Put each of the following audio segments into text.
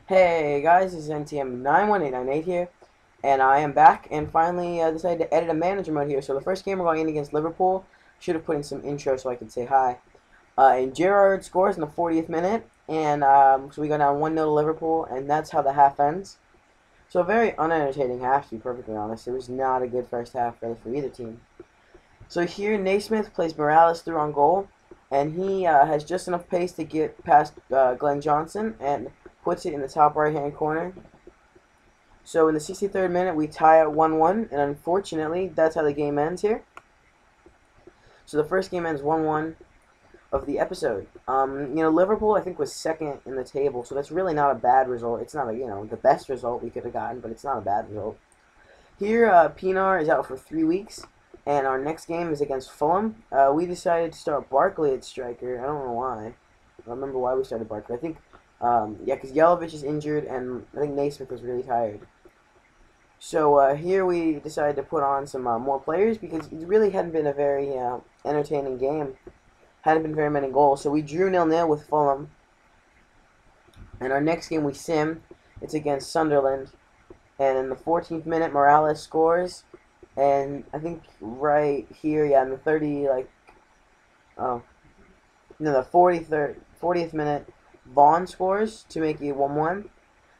Hey guys, this is NTM91898 here, and I am back and finally decided to edit a manager mode here. So the first game we're going in against Liverpool, should have put in some intro so I could say hi. And Gerrard scores in the 40th minute, and so we go down 1-0 to Liverpool, and that's how the half ends. So a very unentertaining half, to be perfectly honest. It was not a good first half really for either team. So here Naismith plays Morales through on goal, and he has just enough pace to get past Glenn Johnson and puts it in the top right-hand corner. So in the 63rd minute, we tie at 1-1, and unfortunately, that's how the game ends here. So the first game ends 1-1 of the episode. Liverpool, I think, was second in the table, so that's really not a bad result. It's not, the best result we could have gotten, but it's not a bad result. Here, Pinar is out for 3 weeks, and our next game is against Fulham. We decided to start Barkley at striker. I don't know why. I don't remember why we started Barkley. I think, because Jelavic is injured, and I think Naismith was really tired. So here we decided to put on some more players because it really hadn't been a very entertaining game. Hadn't been very many goals. So we drew 0-0 with Fulham. And our next game we sim. It's against Sunderland. And in the 14th minute, Morales scores. And I think right here, in the 40th minute, Vaughn scores to make it 1-1.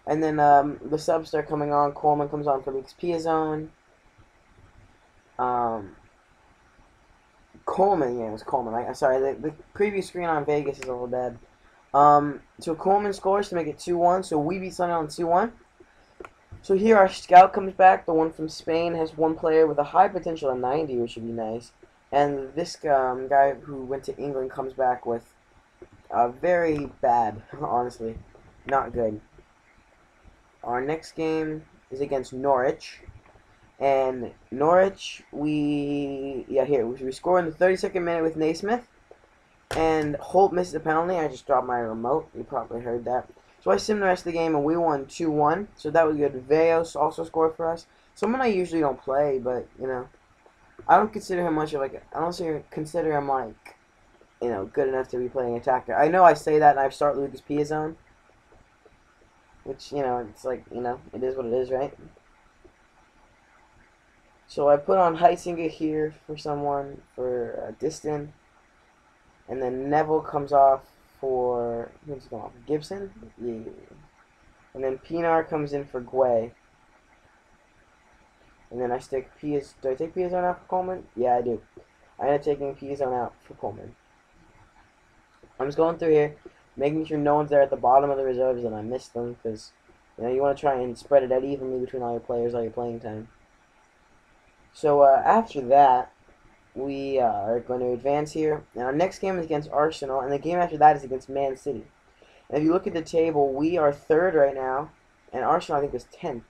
And then the subs start coming on. Coleman comes on for the EP5. Coleman, yeah, it was Coleman. Sorry, the preview screen on Vegas is a little bad. So Coleman scores to make it 2-1. So we beat Sunderland 2-1. So here our scout comes back. The one from Spain has one player with a high potential of 90, which would be nice. And this guy who went to England comes back with very bad, honestly. Not good. Our next game is against Norwich. And Norwich, we score in the 32nd minute with Naismith. And Holt misses a penalty. I just dropped my remote. You probably heard that. So I simmed the rest of the game, and we won 2-1. So that was good. Veos also scored for us. Someone I usually don't play, but, I don't consider him much of, I don't consider him, good enough to be playing attacker. I know I say that, and I start Lucas Piazon. Which, it's like, it is what it is, right? So I put on Heitzinger here for someone, for Diston. And then Neville comes off for, who's going off? Gibson? Yeah. And then Pinar comes in for Guay. And then I stick do I take Piazon out for Coleman? Yeah, I do. I end up taking Piazon out for Coleman. I'm just going through here, making sure no one's there at the bottom of the reserves, and I missed them, because, you want to try and spread it out evenly between all your players, all your playing time. So, after that, we are going to advance here. And our next game is against Arsenal, and the game after that is against Man City. And if you look at the table, we are 3rd right now, and Arsenal, I think, is 10th.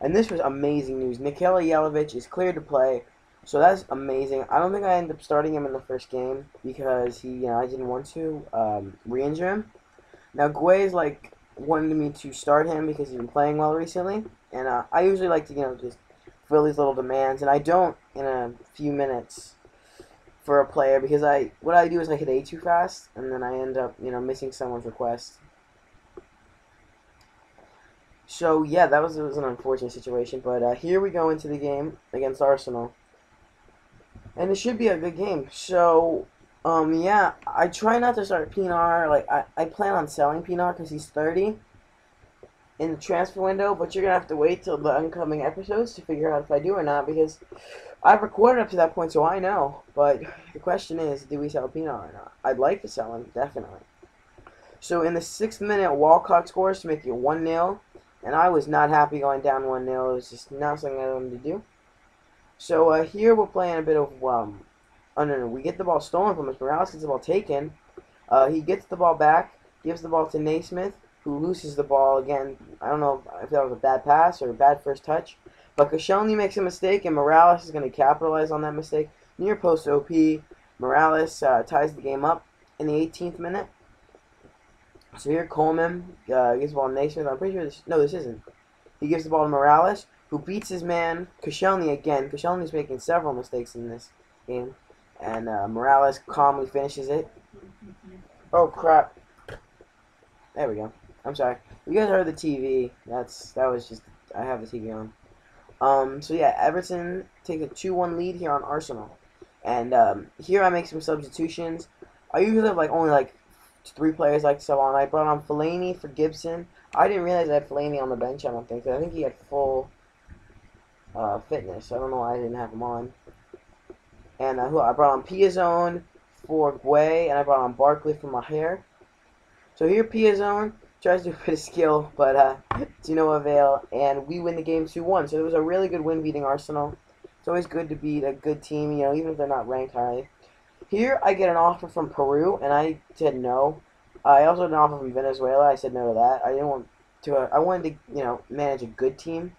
And this was amazing news. Nikola Jelavic is cleared to play, so that's amazing. I don't think I ended up starting him in the first game because I didn't want to re-injure him. Now, Guay is wanted me to start him because he's been playing well recently, and I usually like to just fill these little demands, and I don't in a few minutes for a player because what I do is I hit A too fast, and then I end up missing someone's request. So yeah, it was an unfortunate situation, but here we go into the game against Arsenal. And it should be a good game. So, yeah, I try not to start Pinar. I plan on selling Pinar because he's 30 in the transfer window, but you're going to have to wait till the upcoming episodes to figure out if I do or not, because I've recorded up to that point, so I know. But the question is, do we sell Pinar or not? I'd like to sell him, definitely. So in the 6th minute, Walcott scores to make it 1-0, and I was not happy going down 1-0. It was just not something I wanted to do. So here we're playing a bit of we get the ball stolen from us. Morales gets the ball taken. He gets the ball back, gives the ball to Naismith, who loses the ball again. I don't know if that was a bad pass or a bad first touch, but Koscielny makes a mistake, and Morales is going to capitalize on that mistake. Near post OP, Morales ties the game up in the 18th minute. So here Coleman gives the ball to Naismith. I'm pretty sure this isn't. He gives the ball to Morales, who beats his man, Koscielny, again. Koscielny's making several mistakes in this game. And Morales calmly finishes it. Oh, crap. There we go. I'm sorry. You guys heard the TV. That was just I have the TV on. So yeah, Everton take a 2-1 lead here on Arsenal, and here I make some substitutions. I usually have like only like 3 players like sub on. I brought on Fellaini for Gibson. I didn't realize I had Fellaini on the bench. I don't think. I think he had full fitness. I don't know why I didn't have him on. And who I brought on Piazon for Guay, and I brought on Barkley for Maher. So here Piazon tries to do a bit of skill, but to no avail, and we win the game 2-1. So it was a really good win beating Arsenal. It's always good to beat a good team, you know, even if they're not ranked high. Here I get an offer from Peru, and I said no. I also had an offer from Venezuela. I said no to that. I didn't want to. I wanted to, you know, manage a good team.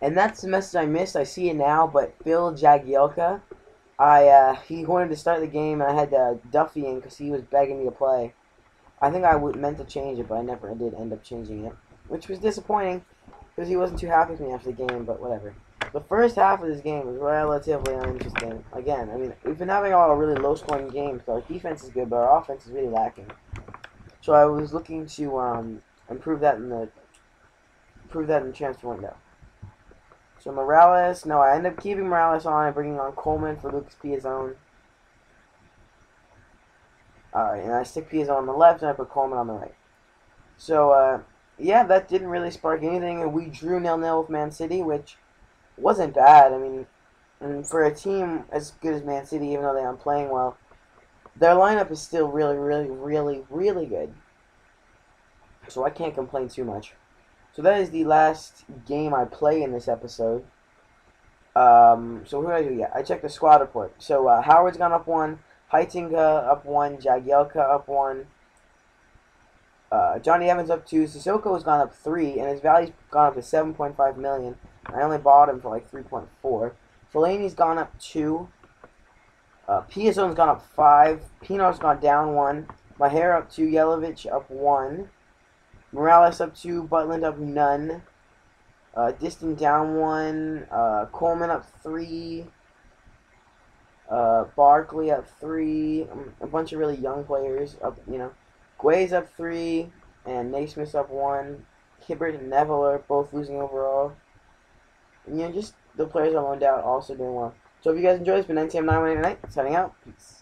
And that's the message I missed. I see it now, but Phil Jagielka, he wanted to start the game, and I had Duffy in because he was begging me to play. I think I meant to change it, but I never did end up changing it, which was disappointing because he wasn't too happy with me after the game, but whatever. The first half of this game was relatively uninteresting. Again, I mean, we've been having all really low-scoring games, so our defense is good, but our offense is really lacking. So I was looking to improve that in the transfer window. So Morales, no, I end up keeping Morales on and bringing on Coleman for Lucas Piazon. Alright, and I stick Piazon on the left and I put Coleman on the right. So, yeah, that didn't really spark anything. And we drew 0-0 with Man City, which wasn't bad. I mean, and for a team as good as Man City, even though they aren't playing well, their lineup is still really, really, really, really good. So I can't complain too much. So that is the last game I play in this episode. So what do I do? Yeah, I checked the squad report. So Howard's gone up 1, Heitinga up 1, Jagielka up 1, Johnny Evans up 2, Sissoko's gone up 3, and his value's gone up to 7.5 million. I only bought him for like 3.4. Fellaini's gone up 2. Piazon's gone up 5. Pinar's gone down 1. Maher up 2. Yelovich up 1. Morales up 2. Butland up none. Distant down 1. Coleman up 3. Barkley up 3. A bunch of really young players up, you know. Guay's up 3. And Naismith's up 1. Hibbert and Neville are both losing overall. And, you know, just the players I loaned out also doing well. So if you guys enjoyed, it's been NTM918 tonight. Signing out. Peace.